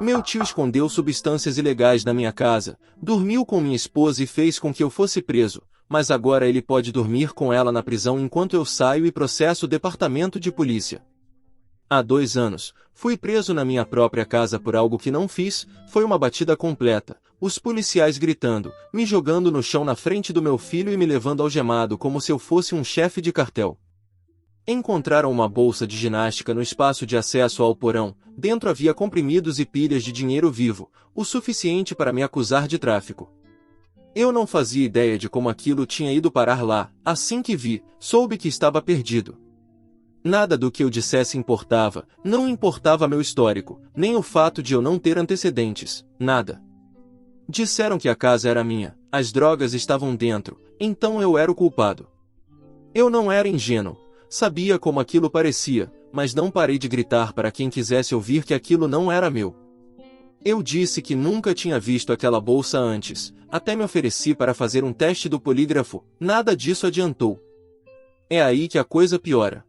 Meu tio escondeu substâncias ilegais na minha casa, dormiu com minha esposa e fez com que eu fosse preso, mas agora ele pode dormir com ela na prisão enquanto eu saio e processo o departamento de polícia. Há 2 anos, fui preso na minha própria casa por algo que não fiz, foi uma batida completa, os policiais gritando, me jogando no chão na frente do meu filho e me levando algemado como se eu fosse um chefe de cartel. Encontraram uma bolsa de ginástica no espaço de acesso ao porão, dentro havia comprimidos e pilhas de dinheiro vivo, o suficiente para me acusar de tráfico. Eu não fazia ideia de como aquilo tinha ido parar lá, assim que vi, soube que estava perdido. Nada do que eu dissesse importava, não importava meu histórico, nem o fato de eu não ter antecedentes, nada. Disseram que a casa era minha, as drogas estavam dentro, então eu era o culpado. Eu não era ingênuo, sabia como aquilo parecia, mas não parei de gritar para quem quisesse ouvir que aquilo não era meu. Eu disse que nunca tinha visto aquela bolsa antes, até me ofereci para fazer um teste do polígrafo, nada disso adiantou. É aí que a coisa piora.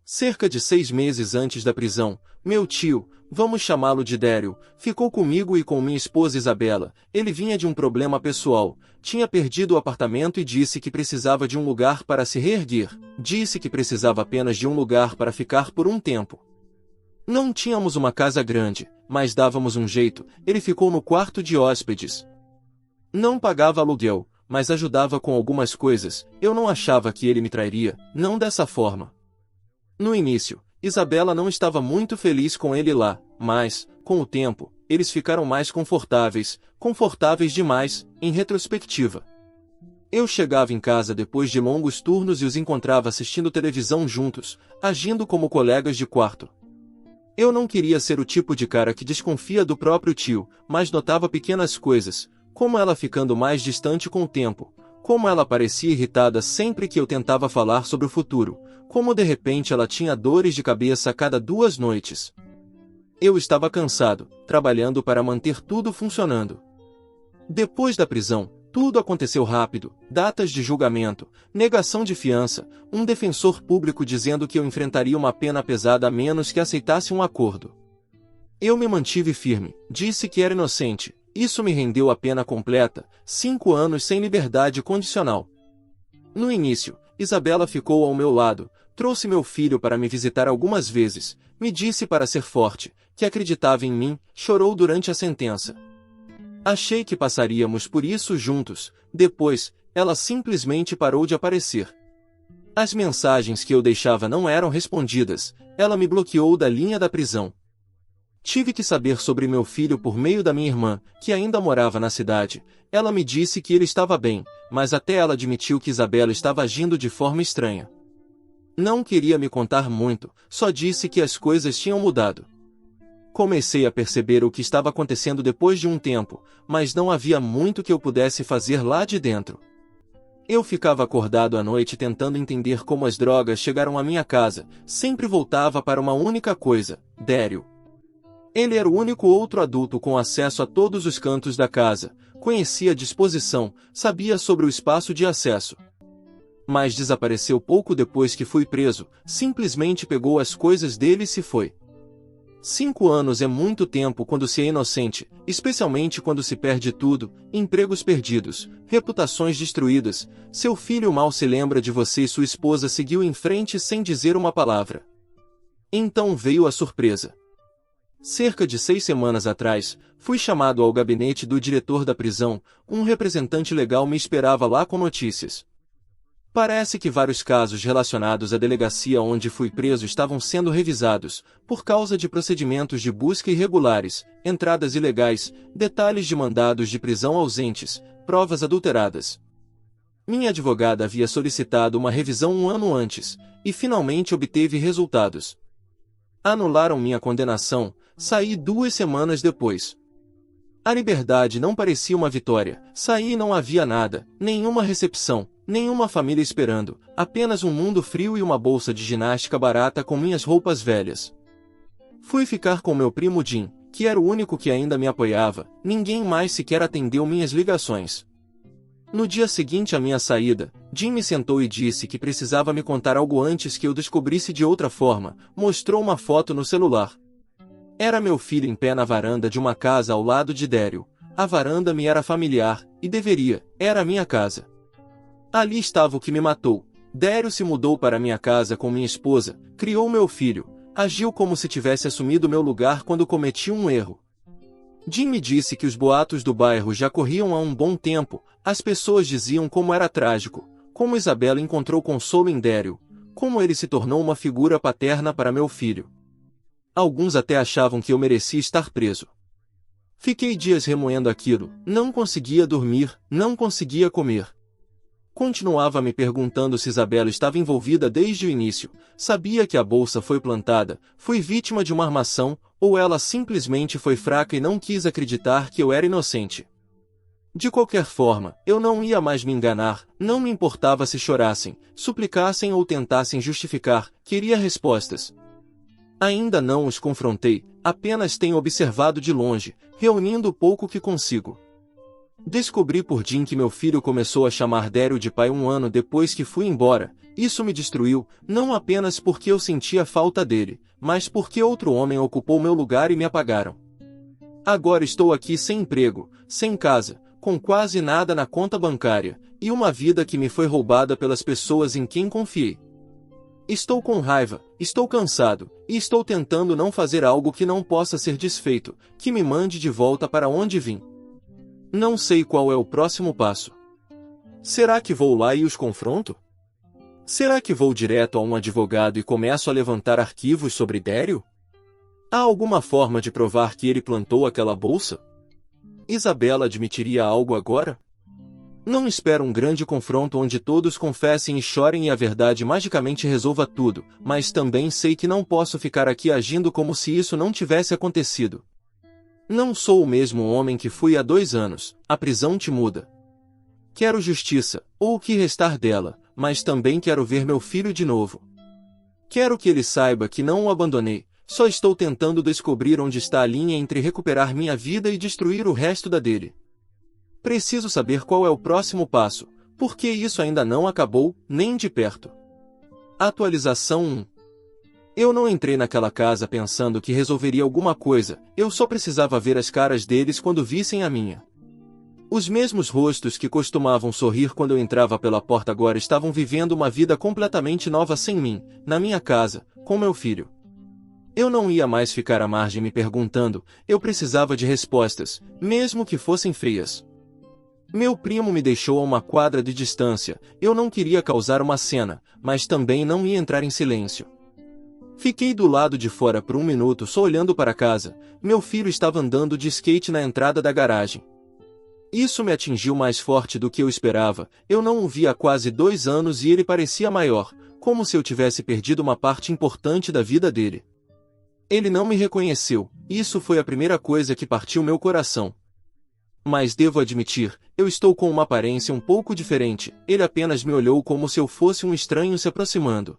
Cerca de 6 meses antes da prisão, meu tio, vamos chamá-lo de Dério, ficou comigo e com minha esposa Isabela. Ele vinha de um problema pessoal, tinha perdido o apartamento e disse que precisava de um lugar para se reerguer, disse que precisava apenas de um lugar para ficar por um tempo. Não tínhamos uma casa grande, mas dávamos um jeito, ele ficou no quarto de hóspedes. Não pagava aluguel, mas ajudava com algumas coisas, eu não achava que ele me trairia, não dessa forma. No início, Isabela não estava muito feliz com ele lá, mas, com o tempo, eles ficaram mais confortáveis demais, em retrospectiva. Eu chegava em casa depois de longos turnos e os encontrava assistindo televisão juntos, agindo como colegas de quarto. Eu não queria ser o tipo de cara que desconfia do próprio tio, mas notava pequenas coisas, como ela ficando mais distante com o tempo, como ela parecia irritada sempre que eu tentava falar sobre o futuro, como de repente ela tinha dores de cabeça a cada 2 noites. Eu estava cansado, trabalhando para manter tudo funcionando. Depois da prisão, tudo aconteceu rápido, datas de julgamento, negação de fiança, um defensor público dizendo que eu enfrentaria uma pena pesada a menos que aceitasse um acordo. Eu me mantive firme, disse que era inocente, isso me rendeu a pena completa, 5 anos sem liberdade condicional. No início, Isabela ficou ao meu lado, trouxe meu filho para me visitar algumas vezes, me disse para ser forte, que acreditava em mim, chorou durante a sentença. Achei que passaríamos por isso juntos, depois, ela simplesmente parou de aparecer. As mensagens que eu deixava não eram respondidas, ela me bloqueou da linha da prisão. Tive que saber sobre meu filho por meio da minha irmã, que ainda morava na cidade. Ela me disse que ele estava bem, mas até ela admitiu que Isabela estava agindo de forma estranha. Não queria me contar muito, só disse que as coisas tinham mudado. Comecei a perceber o que estava acontecendo depois de um tempo, mas não havia muito que eu pudesse fazer lá de dentro. Eu ficava acordado à noite tentando entender como as drogas chegaram à minha casa, sempre voltava para uma única coisa, Dério. Ele era o único outro adulto com acesso a todos os cantos da casa, conhecia a disposição, sabia sobre o espaço de acesso. Mas desapareceu pouco depois que fui preso, simplesmente pegou as coisas dele e se foi. 5 anos é muito tempo quando se é inocente, especialmente quando se perde tudo, empregos perdidos, reputações destruídas, seu filho mal se lembra de você e sua esposa seguiu em frente sem dizer uma palavra. Então veio a surpresa. Cerca de 6 semanas atrás, fui chamado ao gabinete do diretor da prisão, um representante legal me esperava lá com notícias. Parece que vários casos relacionados à delegacia onde fui preso estavam sendo revisados, por causa de procedimentos de busca irregulares, entradas ilegais, detalhes de mandados de prisão ausentes, provas adulteradas. Minha advogada havia solicitado uma revisão 1 ano antes, e finalmente obteve resultados. Anularam minha condenação, saí 2 semanas depois. A liberdade não parecia uma vitória, saí e não havia nada, nenhuma recepção, nenhuma família esperando, apenas um mundo frio e uma bolsa de ginástica barata com minhas roupas velhas. Fui ficar com meu primo Jim, que era o único que ainda me apoiava, ninguém mais sequer atendeu minhas ligações. No dia seguinte à minha saída, Jim me sentou e disse que precisava me contar algo antes que eu descobrisse de outra forma, mostrou uma foto no celular. Era meu filho em pé na varanda de uma casa ao lado de Dério. A varanda me era familiar, e era minha casa. Ali estava o que me matou. Dério se mudou para minha casa com minha esposa, criou meu filho, agiu como se tivesse assumido meu lugar quando cometi um erro. Jim me disse que os boatos do bairro já corriam há um bom tempo, as pessoas diziam como era trágico, como Isabela encontrou consolo em Dério, como ele se tornou uma figura paterna para meu filho. Alguns até achavam que eu merecia estar preso. Fiquei dias remoendo aquilo, não conseguia dormir, não conseguia comer. Continuava me perguntando se Isabela estava envolvida desde o início, sabia que a bolsa foi plantada, fui vítima de uma armação, ou ela simplesmente foi fraca e não quis acreditar que eu era inocente. De qualquer forma, eu não ia mais me enganar, não me importava se chorassem, suplicassem ou tentassem justificar, queria respostas. Ainda não os confrontei, apenas tenho observado de longe, reunindo o pouco que consigo. Descobri por Jim que meu filho começou a chamar Dério de pai um ano depois que fui embora. Isso me destruiu, não apenas porque eu sentia falta dele, mas porque outro homem ocupou meu lugar e me apagaram. Agora estou aqui sem emprego, sem casa, com quase nada na conta bancária, e uma vida que me foi roubada pelas pessoas em quem confiei. Estou com raiva, estou cansado, e estou tentando não fazer algo que não possa ser desfeito, que me mande de volta para onde vim. Não sei qual é o próximo passo. Será que vou lá e os confronto? Será que vou direto a um advogado e começo a levantar arquivos sobre Dério? Há alguma forma de provar que ele plantou aquela bolsa? Isabela admitiria algo agora? Não espero um grande confronto onde todos confessem e chorem e a verdade magicamente resolva tudo, mas também sei que não posso ficar aqui agindo como se isso não tivesse acontecido. Não sou o mesmo homem que fui há 2 anos, a prisão te muda. Quero justiça, ou o que restar dela, mas também quero ver meu filho de novo. Quero que ele saiba que não o abandonei, só estou tentando descobrir onde está a linha entre recuperar minha vida e destruir o resto da dele. Preciso saber qual é o próximo passo, porque isso ainda não acabou, nem de perto. Atualização 1. Eu não entrei naquela casa pensando que resolveria alguma coisa, eu só precisava ver as caras deles quando vissem a minha. Os mesmos rostos que costumavam sorrir quando eu entrava pela porta agora estavam vivendo uma vida completamente nova sem mim, na minha casa, com meu filho. Eu não ia mais ficar à margem me perguntando, eu precisava de respostas, mesmo que fossem frias. Meu primo me deixou a uma quadra de distância, eu não queria causar uma cena, mas também não ia entrar em silêncio. Fiquei do lado de fora por 1 minuto só olhando para casa, meu filho estava andando de skate na entrada da garagem. Isso me atingiu mais forte do que eu esperava, eu não o via há quase 2 anos e ele parecia maior, como se eu tivesse perdido uma parte importante da vida dele. Ele não me reconheceu, isso foi a primeira coisa que partiu meu coração. Mas devo admitir, eu estou com uma aparência um pouco diferente, ele apenas me olhou como se eu fosse um estranho se aproximando.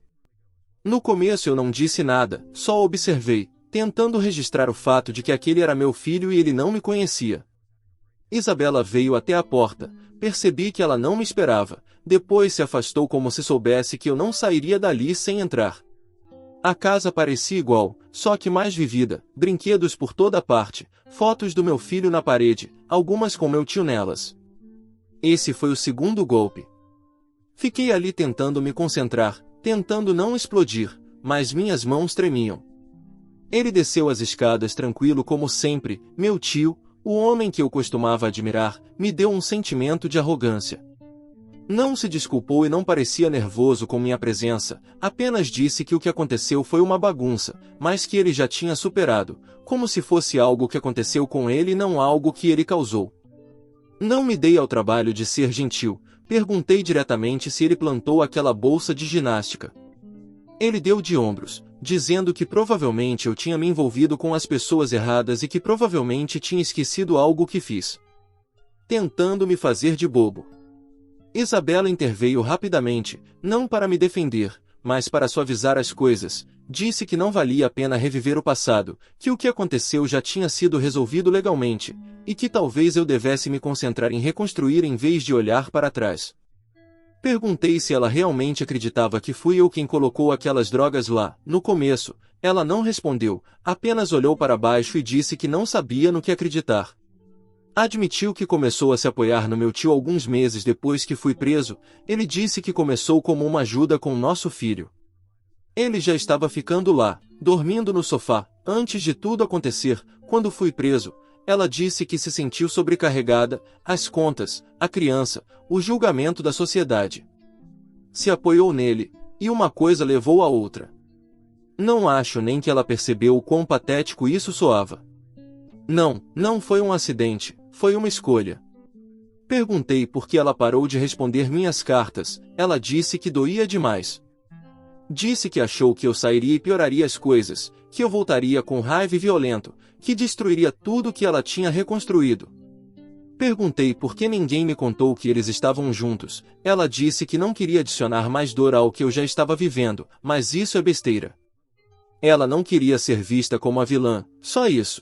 No começo eu não disse nada, só observei, tentando registrar o fato de que aquele era meu filho e ele não me conhecia. Isabela veio até a porta, percebi que ela não me esperava, depois se afastou como se soubesse que eu não sairia dali sem entrar. A casa parecia igual, só que mais vivida, brinquedos por toda parte, fotos do meu filho na parede, algumas com meu tio nelas. Esse foi o segundo golpe. Fiquei ali tentando me concentrar, tentando não explodir, mas minhas mãos tremiam. Ele desceu as escadas tranquilo como sempre, meu tio, o homem que eu costumava admirar, me deu um sentimento de arrogância. Não se desculpou e não parecia nervoso com minha presença, apenas disse que o que aconteceu foi uma bagunça, mas que ele já tinha superado, como se fosse algo que aconteceu com ele e não algo que ele causou. Não me dei ao trabalho de ser gentil, perguntei diretamente se ele plantou aquela bolsa de ginástica. Ele deu de ombros, dizendo que provavelmente eu tinha me envolvido com as pessoas erradas e que provavelmente tinha esquecido algo que fiz. Tentando me fazer de bobo. Isabela interveio rapidamente, não para me defender, mas para suavizar as coisas. Disse que não valia a pena reviver o passado, que o que aconteceu já tinha sido resolvido legalmente, e que talvez eu devesse me concentrar em reconstruir em vez de olhar para trás. Perguntei se ela realmente acreditava que fui eu quem colocou aquelas drogas lá. No começo, ela não respondeu, apenas olhou para baixo e disse que não sabia no que acreditar. Admitiu que começou a se apoiar no meu tio alguns meses depois que fui preso. Ele disse que começou como uma ajuda com nosso filho. Ele já estava ficando lá, dormindo no sofá, antes de tudo acontecer. Quando fui preso, ela disse que se sentiu sobrecarregada, as contas, a criança, o julgamento da sociedade. Se apoiou nele, e uma coisa levou a outra. Não acho nem que ela percebeu o quão patético isso soava. Não foi um acidente, foi uma escolha. Perguntei por que ela parou de responder minhas cartas. Ela disse que doía demais. Disse que achou que eu sairia e pioraria as coisas, que eu voltaria com raiva e violento, que destruiria tudo que ela tinha reconstruído. Perguntei por que ninguém me contou que eles estavam juntos. Ela disse que não queria adicionar mais dor ao que eu já estava vivendo, mas isso é besteira. Ela não queria ser vista como a vilã, só isso.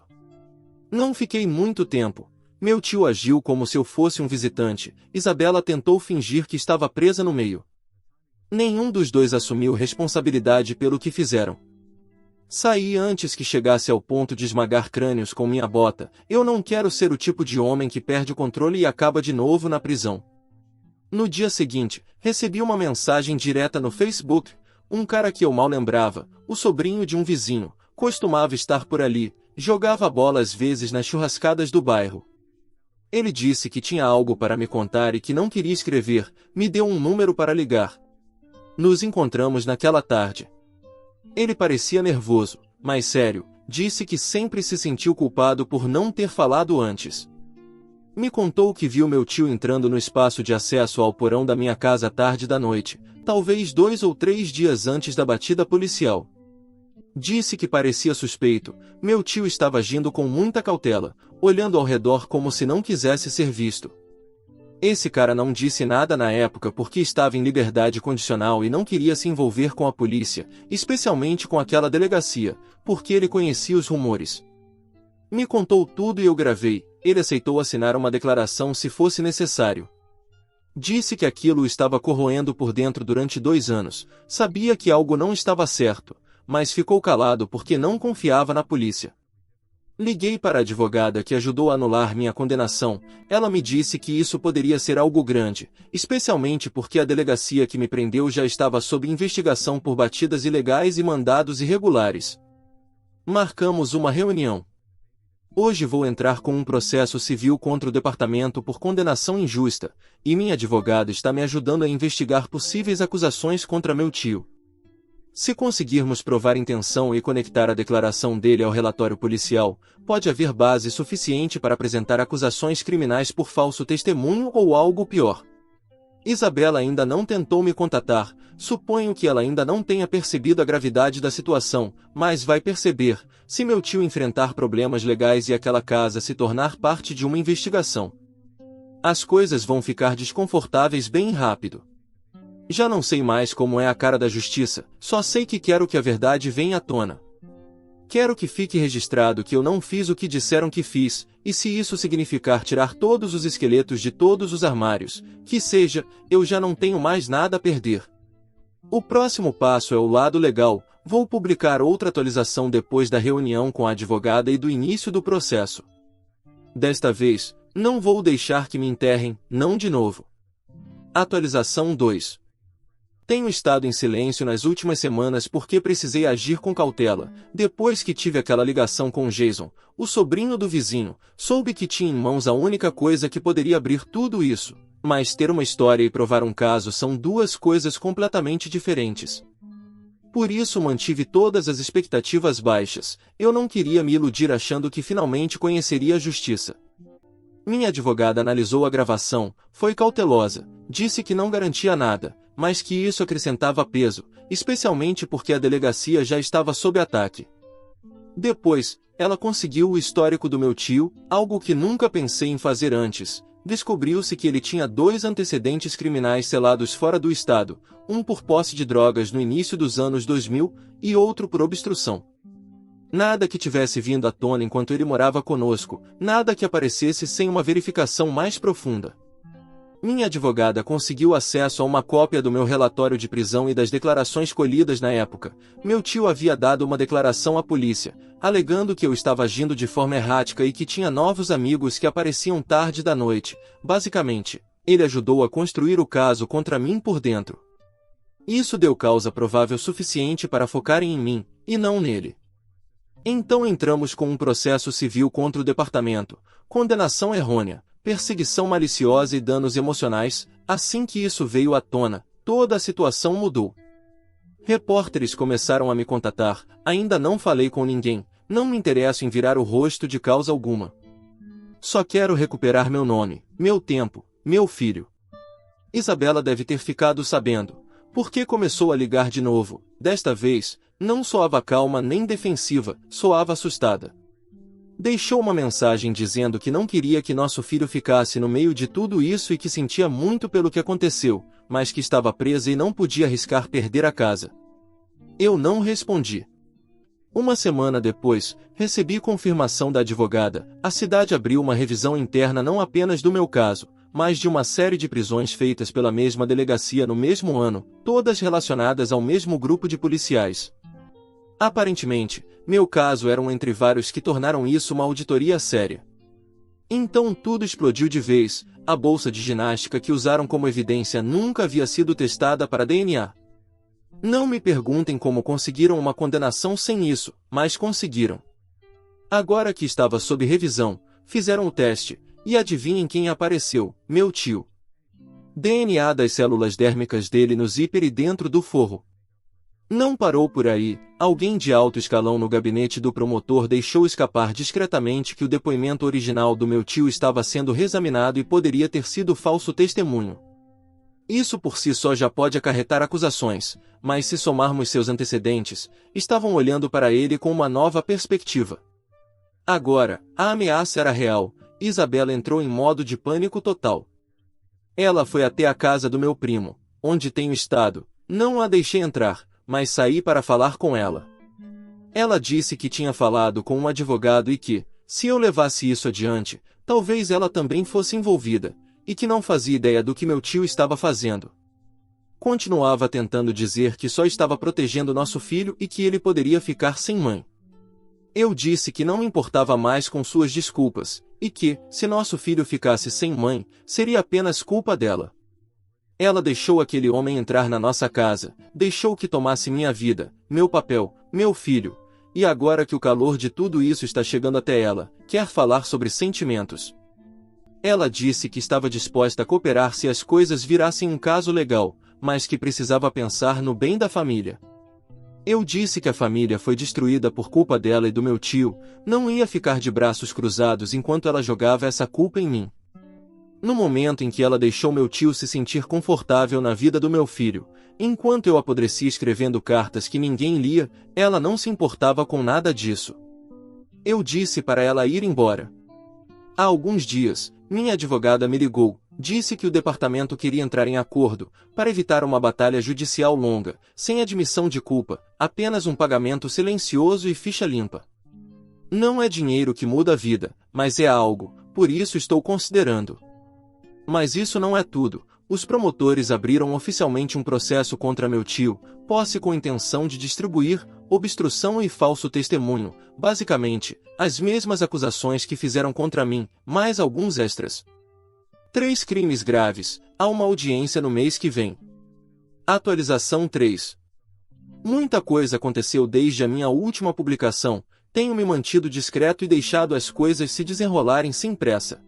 Não fiquei muito tempo. Meu tio agiu como se eu fosse um visitante. Isabela tentou fingir que estava presa no meio. Nenhum dos dois assumiu responsabilidade pelo que fizeram. Saí antes que chegasse ao ponto de esmagar crânios com minha bota. Eu não quero ser o tipo de homem que perde o controle e acaba de novo na prisão. No dia seguinte, recebi uma mensagem direta no Facebook. Um cara que eu mal lembrava, o sobrinho de um vizinho, costumava estar por ali, jogava bola às vezes nas churrascadas do bairro. Ele disse que tinha algo para me contar e que não queria escrever, me deu um número para ligar. Nos encontramos naquela tarde. Ele parecia nervoso, mas sério, disse que sempre se sentiu culpado por não ter falado antes. Me contou que viu meu tio entrando no espaço de acesso ao porão da minha casa tarde da noite, talvez 2 ou 3 dias antes da batida policial. Disse que parecia suspeito. Meu tio estava agindo com muita cautela, olhando ao redor como se não quisesse ser visto. Esse cara não disse nada na época porque estava em liberdade condicional e não queria se envolver com a polícia, especialmente com aquela delegacia, porque ele conhecia os rumores. Me contou tudo e eu gravei. Ele aceitou assinar uma declaração se fosse necessário. Disse que aquilo o estava corroendo por dentro durante 2 anos, sabia que algo não estava certo, mas ficou calado porque não confiava na polícia. Liguei para a advogada que ajudou a anular minha condenação. Ela me disse que isso poderia ser algo grande, especialmente porque a delegacia que me prendeu já estava sob investigação por batidas ilegais e mandados irregulares. Marcamos uma reunião. Hoje vou entrar com um processo civil contra o departamento por condenação injusta, e minha advogada está me ajudando a investigar possíveis acusações contra meu tio. Se conseguirmos provar intenção e conectar a declaração dele ao relatório policial, pode haver base suficiente para apresentar acusações criminais por falso testemunho ou algo pior. Isabela ainda não tentou me contatar, suponho que ela ainda não tenha percebido a gravidade da situação, mas vai perceber, se meu tio enfrentar problemas legais e aquela casa se tornar parte de uma investigação. As coisas vão ficar desconfortáveis bem rápido. Já não sei mais como é a cara da justiça, só sei que quero que a verdade venha à tona. Quero que fique registrado que eu não fiz o que disseram que fiz, e se isso significar tirar todos os esqueletos de todos os armários, que seja, eu já não tenho mais nada a perder. O próximo passo é o lado legal. Vou publicar outra atualização depois da reunião com a advogada e do início do processo. Desta vez, não vou deixar que me enterrem, não de novo. Atualização 2. Tenho estado em silêncio nas últimas semanas porque precisei agir com cautela. Depois que tive aquela ligação com Jason, o sobrinho do vizinho, soube que tinha em mãos a única coisa que poderia abrir tudo isso. Mas ter uma história e provar um caso são 2 coisas completamente diferentes. Por isso mantive todas as expectativas baixas. Eu não queria me iludir achando que finalmente conheceria a justiça. Minha advogada analisou a gravação, foi cautelosa, disse que não garantia nada, mas que isso acrescentava peso, especialmente porque a delegacia já estava sob ataque. Depois, ela conseguiu o histórico do meu tio, algo que nunca pensei em fazer antes. Descobriu-se que ele tinha 2 antecedentes criminais selados fora do estado, um por posse de drogas no início dos anos 2000 e outro por obstrução. Nada que tivesse vindo à tona enquanto ele morava conosco, nada que aparecesse sem uma verificação mais profunda. Minha advogada conseguiu acesso a uma cópia do meu relatório de prisão e das declarações colhidas na época. Meu tio havia dado uma declaração à polícia, alegando que eu estava agindo de forma errática e que tinha novos amigos que apareciam tarde da noite. Basicamente, ele ajudou a construir o caso contra mim por dentro. Isso deu causa provável suficiente para focarem em mim, e não nele. Então entramos com um processo civil contra o departamento, condenação errônea, perseguição maliciosa e danos emocionais. Assim que isso veio à tona, toda a situação mudou. Repórteres começaram a me contatar, ainda não falei com ninguém, não me interesso em virar o rosto de causa alguma. Só quero recuperar meu nome, meu tempo, meu filho. Isabela deve ter ficado sabendo, porque começou a ligar de novo. Desta vez, não soava calma nem defensiva, soava assustada. Deixou uma mensagem dizendo que não queria que nosso filho ficasse no meio de tudo isso e que sentia muito pelo que aconteceu, mas que estava presa e não podia arriscar perder a casa. Eu não respondi. Uma semana depois, recebi confirmação da advogada. A cidade abriu uma revisão interna não apenas do meu caso, mas de uma série de prisões feitas pela mesma delegacia no mesmo ano, todas relacionadas ao mesmo grupo de policiais. Aparentemente, meu caso era um entre vários que tornaram isso uma auditoria séria. Então tudo explodiu de vez. A bolsa de ginástica que usaram como evidência nunca havia sido testada para DNA. Não me perguntem como conseguiram uma condenação sem isso, mas conseguiram. Agora que estava sob revisão, fizeram o teste, e adivinhem quem apareceu: meu tio. DNA das células dérmicas dele no zíper e dentro do forro. Não parou por aí. Alguém de alto escalão no gabinete do promotor deixou escapar discretamente que o depoimento original do meu tio estava sendo reexaminado e poderia ter sido falso testemunho. Isso por si só já pode acarretar acusações, mas se somarmos seus antecedentes, estavam olhando para ele com uma nova perspectiva. Agora, a ameaça era real. Isabela entrou em modo de pânico total. Ela foi até a casa do meu primo, onde tenho estado. Não a deixei entrar, mas saí para falar com ela. Ela disse que tinha falado com um advogado e que, se eu levasse isso adiante, talvez ela também fosse envolvida, e que não fazia ideia do que meu tio estava fazendo. Continuava tentando dizer que só estava protegendo nosso filho e que ele poderia ficar sem mãe. Eu disse que não me importava mais com suas desculpas, e que, se nosso filho ficasse sem mãe, seria apenas culpa dela. Ela deixou aquele homem entrar na nossa casa, deixou que tomasse minha vida, meu papel, meu filho, e agora que o calor de tudo isso está chegando até ela, quer falar sobre sentimentos. Ela disse que estava disposta a cooperar se as coisas virassem um caso legal, mas que precisava pensar no bem da família. Eu disse que a família foi destruída por culpa dela e do meu tio, não ia ficar de braços cruzados enquanto ela jogava essa culpa em mim. No momento em que ela deixou meu tio se sentir confortável na vida do meu filho, enquanto eu apodrecia escrevendo cartas que ninguém lia, ela não se importava com nada disso. Eu disse para ela ir embora. Há alguns dias, minha advogada me ligou, disse que o departamento queria entrar em acordo, para evitar uma batalha judicial longa, sem admissão de culpa, apenas um pagamento silencioso e ficha limpa. Não é dinheiro que muda a vida, mas é algo, por isso estou considerando. Mas isso não é tudo. Os promotores abriram oficialmente um processo contra meu tio, posse com intenção de distribuir, obstrução e falso testemunho, basicamente, as mesmas acusações que fizeram contra mim, mais alguns extras. 3 crimes graves. Há uma audiência no mês que vem. Atualização 3. Muita coisa aconteceu desde a minha última publicação. Tenho me mantido discreto e deixado as coisas se desenrolarem sem pressa.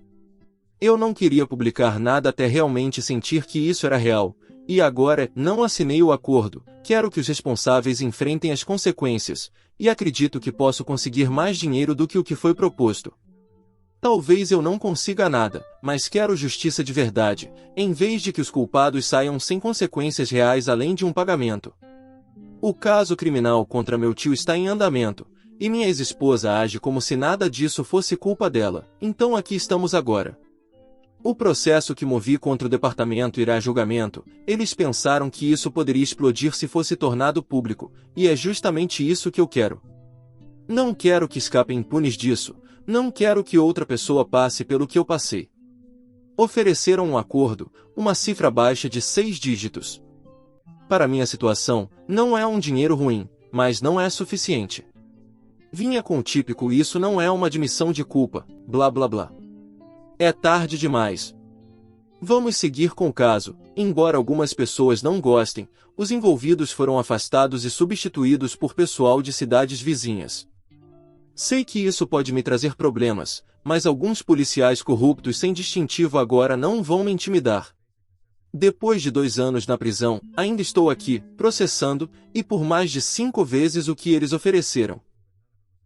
Eu não queria publicar nada até realmente sentir que isso era real, e agora não assinei o acordo, quero que os responsáveis enfrentem as consequências, e acredito que posso conseguir mais dinheiro do que o que foi proposto. Talvez eu não consiga nada, mas quero justiça de verdade, em vez de que os culpados saiam sem consequências reais além de um pagamento. O caso criminal contra meu tio está em andamento, e minha ex-esposa age como se nada disso fosse culpa dela, então aqui estamos agora. O processo que movi contra o departamento irá a julgamento. Eles pensaram que isso poderia explodir se fosse tornado público, e é justamente isso que eu quero. Não quero que escapem impunes disso, não quero que outra pessoa passe pelo que eu passei. Ofereceram um acordo, uma cifra baixa de 6 dígitos. Para minha situação, não é um dinheiro ruim, mas não é suficiente. Vinha com o típico "isso não é uma admissão de culpa, blá blá blá. É tarde demais. Vamos seguir com o caso. Embora algumas pessoas não gostem, os envolvidos foram afastados e substituídos por pessoal de cidades vizinhas. Sei que isso pode me trazer problemas, mas alguns policiais corruptos sem distintivo agora não vão me intimidar. Depois de 2 anos na prisão, ainda estou aqui, processando, e por mais de 5 vezes o que eles ofereceram.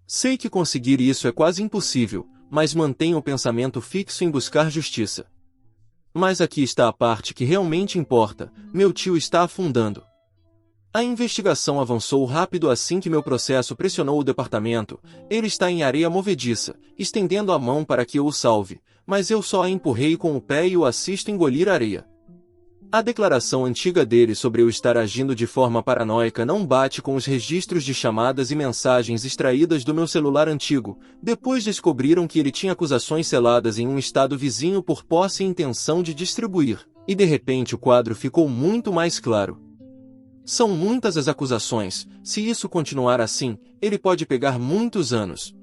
Sei que conseguir isso é quase impossível, mas mantenho o pensamento fixo em buscar justiça. Mas aqui está a parte que realmente importa: meu tio está afundando. A investigação avançou rápido assim que meu processo pressionou o departamento. Ele está em areia movediça, estendendo a mão para que eu o salve, mas eu só a empurrei com o pé e o assisto engolir areia. A declaração antiga dele sobre eu estar agindo de forma paranoica não bate com os registros de chamadas e mensagens extraídas do meu celular antigo. Depois descobriram que ele tinha acusações seladas em um estado vizinho por posse e intenção de distribuir, e de repente o quadro ficou muito mais claro. São muitas as acusações. Se isso continuar assim, ele pode pegar muitos anos.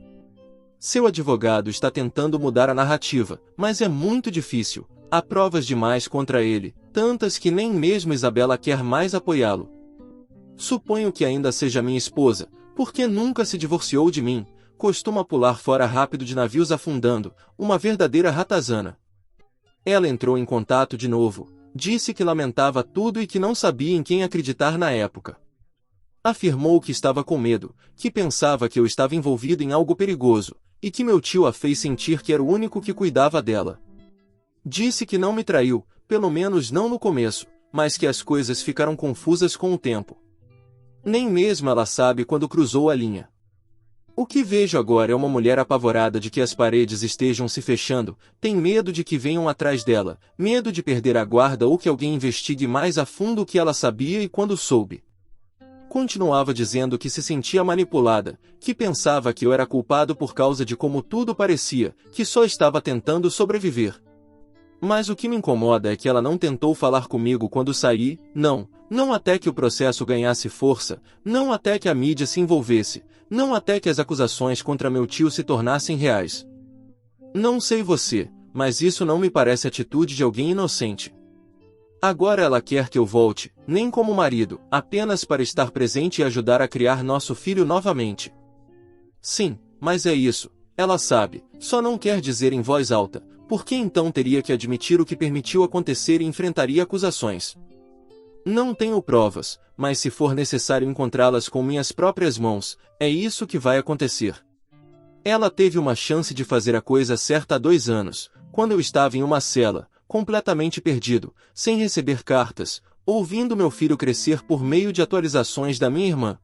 Seu advogado está tentando mudar a narrativa, mas é muito difícil. Há provas demais contra ele, tantas que nem mesmo Isabela quer mais apoiá-lo. Suponho que ainda seja minha esposa, porque nunca se divorciou de mim, costuma pular fora rápido de navios afundando, uma verdadeira ratazana. Ela entrou em contato de novo, disse que lamentava tudo e que não sabia em quem acreditar na época. Afirmou que estava com medo, que pensava que eu estava envolvido em algo perigoso, e que meu tio a fez sentir que era o único que cuidava dela. Disse que não me traiu, pelo menos não no começo, mas que as coisas ficaram confusas com o tempo. Nem mesmo ela sabe quando cruzou a linha. O que vejo agora é uma mulher apavorada de que as paredes estejam se fechando, tem medo de que venham atrás dela, medo de perder a guarda ou que alguém investigue mais a fundo o que ela sabia e quando soube. Continuava dizendo que se sentia manipulada, que pensava que eu era culpado por causa de como tudo parecia, que só estava tentando sobreviver. Mas o que me incomoda é que ela não tentou falar comigo quando saí, não até que o processo ganhasse força, não até que a mídia se envolvesse, não até que as acusações contra meu tio se tornassem reais. Não sei você, mas isso não me parece atitude de alguém inocente. Agora ela quer que eu volte, nem como marido, apenas para estar presente e ajudar a criar nosso filho novamente. Sim, mas é isso, ela sabe, só não quer dizer em voz alta. Por que então teria que admitir o que permitiu acontecer e enfrentaria acusações? Não tenho provas, mas se for necessário encontrá-las com minhas próprias mãos, é isso que vai acontecer. Ela teve uma chance de fazer a coisa certa há 2 anos, quando eu estava em uma cela, completamente perdido, sem receber cartas, ouvindo meu filho crescer por meio de atualizações da minha irmã.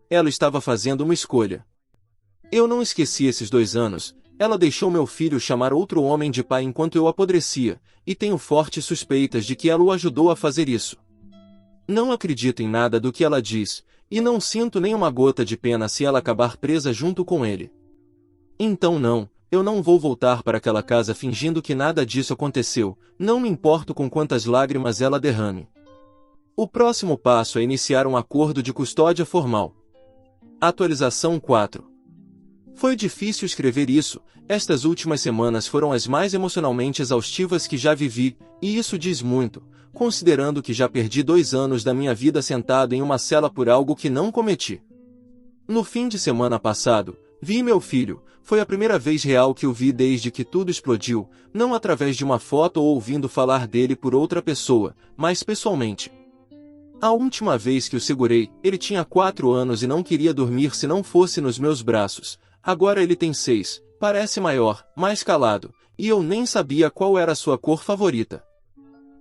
Ela estava fazendo uma escolha. Eu não esqueci esses 2 anos. Ela deixou meu filho chamar outro homem de pai enquanto eu apodrecia, e tenho fortes suspeitas de que ela o ajudou a fazer isso. Não acredito em nada do que ela diz, e não sinto nem uma gota de pena se ela acabar presa junto com ele. Então eu não vou voltar para aquela casa fingindo que nada disso aconteceu, não me importo com quantas lágrimas ela derrame. O próximo passo é iniciar um acordo de custódia formal. Atualização 4. Foi difícil escrever isso, estas últimas semanas foram as mais emocionalmente exaustivas que já vivi, e isso diz muito, considerando que já perdi 2 anos da minha vida sentado em uma cela por algo que não cometi. No fim de semana passado, vi meu filho, foi a primeira vez real que o vi desde que tudo explodiu, não através de uma foto ou ouvindo falar dele por outra pessoa, mas pessoalmente. A última vez que o segurei, ele tinha 4 anos e não queria dormir se não fosse nos meus braços. Agora ele tem 6, parece maior, mais calado, e eu nem sabia qual era a sua cor favorita.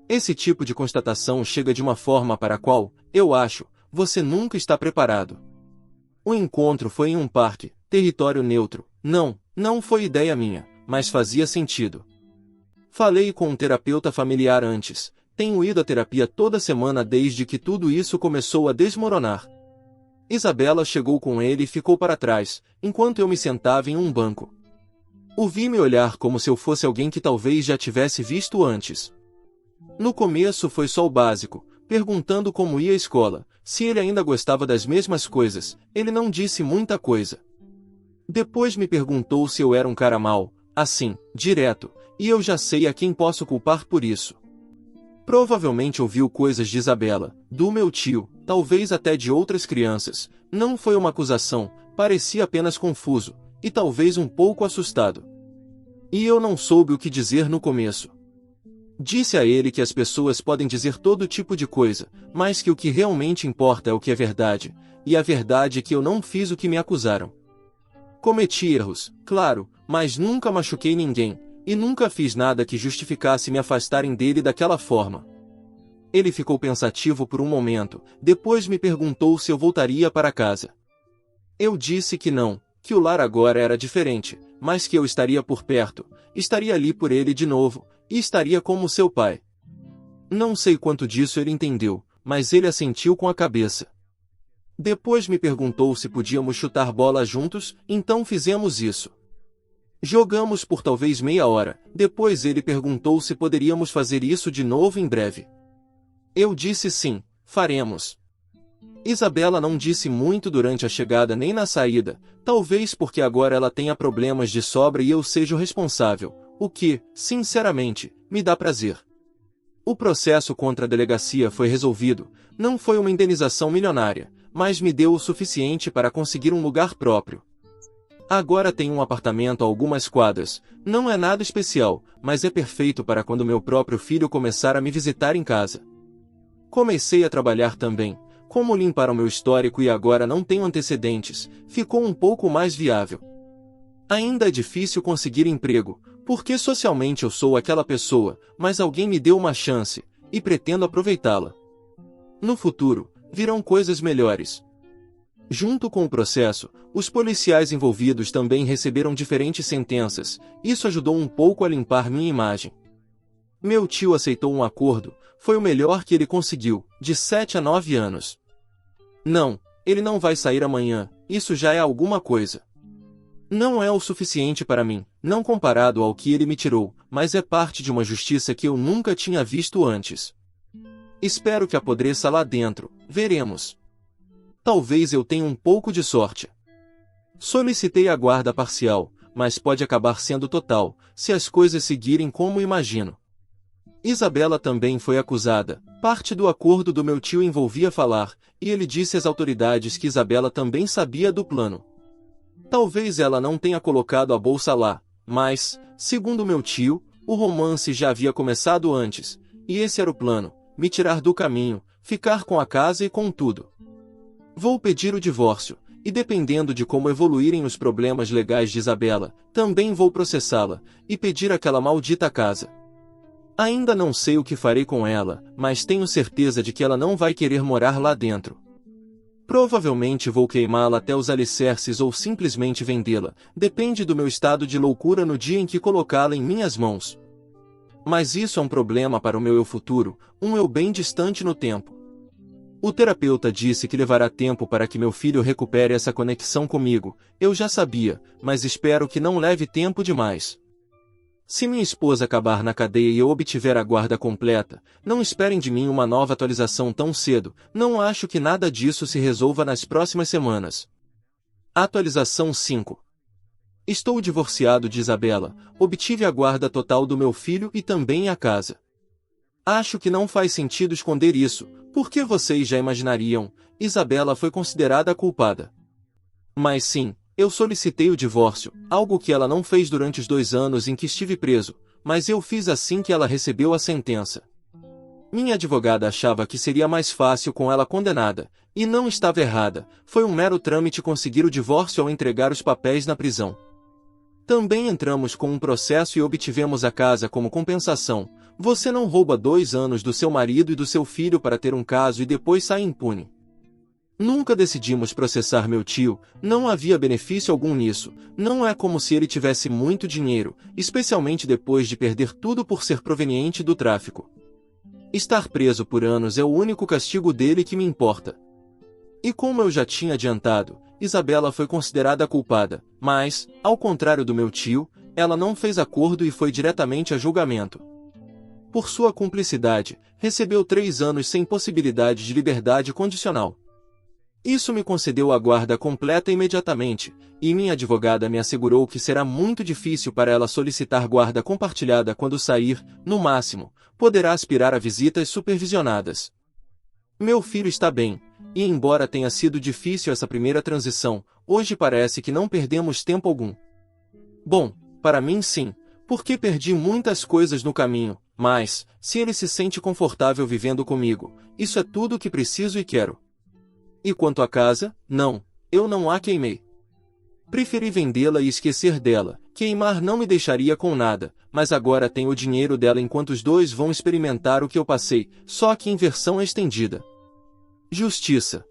Esse tipo de constatação chega de uma forma para a qual, eu acho, você nunca está preparado. O encontro foi em um parque, território neutro. Não foi ideia minha, mas fazia sentido. Falei com um terapeuta familiar antes, tenho ido à terapia toda semana desde que tudo isso começou a desmoronar. Isabela chegou com ele e ficou para trás, enquanto eu me sentava em um banco. O vi me olhar como se eu fosse alguém que talvez já tivesse visto antes. No começo foi só o básico, perguntando como ia a escola, se ele ainda gostava das mesmas coisas. Ele não disse muita coisa. Depois me perguntou se eu era um cara mau, assim, direto, e eu já sei a quem posso culpar por isso. Provavelmente ouviu coisas de Isabela, do meu tio, talvez até de outras crianças. Não foi uma acusação, parecia apenas confuso, e talvez um pouco assustado. E eu não soube o que dizer no começo. Disse a ele que as pessoas podem dizer todo tipo de coisa, mas que o que realmente importa é o que é verdade, e a verdade é que eu não fiz o que me acusaram. Cometi erros, claro, mas nunca machuquei ninguém, e nunca fiz nada que justificasse me afastarem dele daquela forma. Ele ficou pensativo por um momento, depois me perguntou se eu voltaria para casa. Eu disse que não, que o lar agora era diferente, mas que eu estaria por perto, estaria ali por ele de novo, e estaria como seu pai. Não sei quanto disso ele entendeu, mas ele assentiu com a cabeça. Depois me perguntou se podíamos chutar bola juntos, então fizemos isso. Jogamos por talvez meia hora, depois ele perguntou se poderíamos fazer isso de novo em breve. Eu disse sim, faremos. Isabela não disse muito durante a chegada nem na saída, talvez porque agora ela tenha problemas de sobra e eu seja o responsável, o que, sinceramente, me dá prazer. O processo contra a delegacia foi resolvido, não foi uma indenização milionária, mas me deu o suficiente para conseguir um lugar próprio. Agora tenho um apartamento a algumas quadras, não é nada especial, mas é perfeito para quando meu próprio filho começar a me visitar em casa. Comecei a trabalhar também, como limpar o meu histórico e agora não tenho antecedentes, ficou um pouco mais viável. Ainda é difícil conseguir emprego, porque socialmente eu sou aquela pessoa, mas alguém me deu uma chance, e pretendo aproveitá-la. No futuro, virão coisas melhores. Junto com o processo, os policiais envolvidos também receberam diferentes sentenças, isso ajudou um pouco a limpar minha imagem. Meu tio aceitou um acordo, foi o melhor que ele conseguiu, de 7 a 9 anos. Não, ele não vai sair amanhã, isso já é alguma coisa. Não é o suficiente para mim, não comparado ao que ele me tirou, mas é parte de uma justiça que eu nunca tinha visto antes. Espero que apodreça lá dentro, veremos. Talvez eu tenha um pouco de sorte. Solicitei a guarda parcial, mas pode acabar sendo total, se as coisas seguirem como imagino. Isabela também foi acusada, parte do acordo do meu tio envolvia falar, e ele disse às autoridades que Isabela também sabia do plano. Talvez ela não tenha colocado a bolsa lá, mas, segundo meu tio, o romance já havia começado antes, e esse era o plano, me tirar do caminho, ficar com a casa e com tudo. Vou pedir o divórcio, e dependendo de como evoluírem os problemas legais de Isabela, também vou processá-la, e pedir aquela maldita casa. Ainda não sei o que farei com ela, mas tenho certeza de que ela não vai querer morar lá dentro. Provavelmente vou queimá-la até os alicerces ou simplesmente vendê-la, depende do meu estado de loucura no dia em que colocá-la em minhas mãos. Mas isso é um problema para o meu eu futuro, um eu bem distante no tempo. O terapeuta disse que levará tempo para que meu filho recupere essa conexão comigo, eu já sabia, mas espero que não leve tempo demais. Se minha esposa acabar na cadeia e eu obtiver a guarda completa, não esperem de mim uma nova atualização tão cedo, não acho que nada disso se resolva nas próximas semanas. Atualização 5. Estou divorciado de Isabela, obtive a guarda total do meu filho e também a casa. Acho que não faz sentido esconder isso, porque vocês já imaginariam, Isabela foi considerada a culpada. Mas sim, eu solicitei o divórcio, algo que ela não fez durante os 2 anos em que estive preso, mas eu fiz assim que ela recebeu a sentença. Minha advogada achava que seria mais fácil com ela condenada, e não estava errada, foi um mero trâmite conseguir o divórcio ao entregar os papéis na prisão. Também entramos com um processo e obtivemos a casa como compensação. Você não rouba 2 anos do seu marido e do seu filho para ter um caso e depois sai impune. Nunca decidimos processar meu tio, não havia benefício algum nisso, não é como se ele tivesse muito dinheiro, especialmente depois de perder tudo por ser proveniente do tráfico. Estar preso por anos é o único castigo dele que me importa. E como eu já tinha adiantado, Isabela foi considerada culpada, mas, ao contrário do meu tio, Ela não fez acordo e foi diretamente a julgamento. Por sua cumplicidade, recebeu 3 anos sem possibilidade de liberdade condicional. Isso me concedeu a guarda completa imediatamente, e minha advogada me assegurou que será muito difícil para ela solicitar guarda compartilhada quando sair, no máximo, poderá aspirar a visitas supervisionadas. Meu filho está bem, e embora tenha sido difícil essa primeira transição, hoje parece que não perdemos tempo algum. Bom, para mim sim, porque perdi muitas coisas no caminho, mas, se ele se sente confortável vivendo comigo, isso é tudo o que preciso e quero. E quanto à casa, não, eu não a queimei. Preferi vendê-la e esquecer dela, queimar não me deixaria com nada, mas agora tenho o dinheiro dela enquanto os dois vão experimentar o que eu passei, só que em versão estendida. Justiça.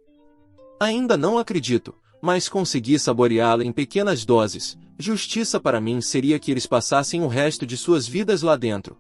Ainda não acredito, mas consegui saboreá-la em pequenas doses. Justiça para mim seria que eles passassem o resto de suas vidas lá dentro.